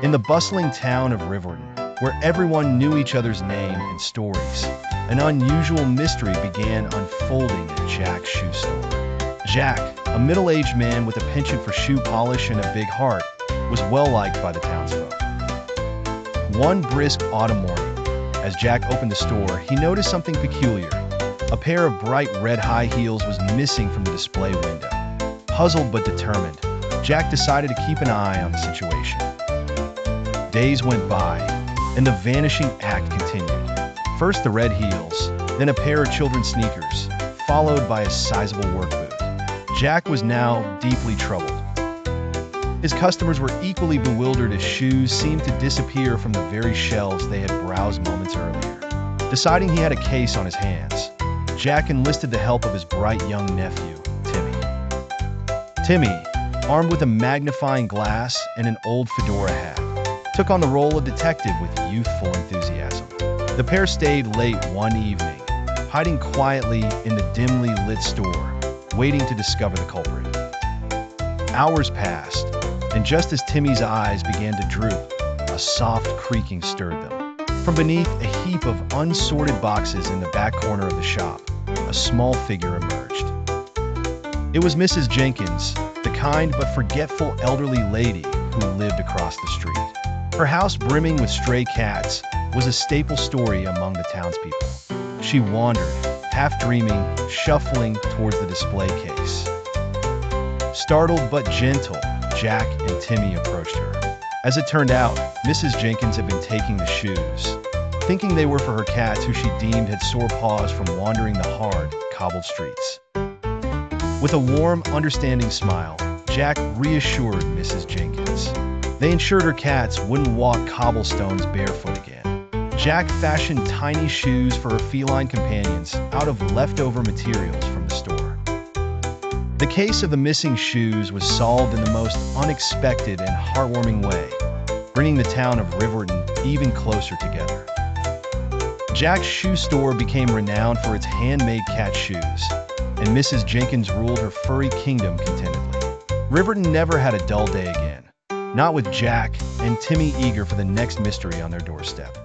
In the bustling town of Riverton, where everyone knew each other's name and stories, an unusual mystery began unfolding at Jack's shoe store. Jack, a middle-aged man with a penchant for shoe polish and a big heart, was well-liked by the townsfolk. One brisk autumn morning, as Jack opened the store, he noticed something peculiar. A pair of bright red high heels was missing from the display window. Puzzled but determined, Jack decided to keep an eye on the situation. Days went by, and the vanishing act continued. First the red heels, then a pair of children's sneakers, followed by a sizable work boot. Jack was now deeply troubled. His customers were equally bewildered as shoes seemed to disappear from the very shelves they had browsed moments earlier. Deciding he had a case on his hands, Jack enlisted the help of his bright young nephew, Timmy. Timmy, armed with a magnifying glass and an old fedora hat, took on the role of detective with youthful enthusiasm. The pair stayed late one evening, hiding quietly in the dimly lit store, waiting to discover the culprit. Hours passed, and just as Timmy's eyes began to droop, a soft creaking stirred them. From beneath a heap of unsorted boxes in the back corner of the shop, a small figure emerged. It was Mrs. Jenkins, the kind but forgetful elderly lady who lived across the street. Her house, brimming with stray cats, was a staple story among the townspeople. She wandered, half dreaming, shuffling towards the display case. Startled but gentle, Jack and Timmy approached her. As it turned out, Mrs. Jenkins had been taking the shoes, thinking they were for her cats who she deemed had sore paws from wandering the hard, cobbled streets. With a warm, understanding smile, Jack reassured Mrs. Jenkins. They ensured her cats wouldn't walk cobblestones barefoot again. Jack fashioned tiny shoes for her feline companions out of leftover materials from the store. The case of the missing shoes was solved in the most unexpected and heartwarming way, bringing the town of Riverton even closer together. Jack's shoe store became renowned for its handmade cat shoes, and Mrs. Jenkins ruled her furry kingdom contentedly. Riverton never had a dull day again, not with Jack and Timmy eager for the next mystery on their doorstep.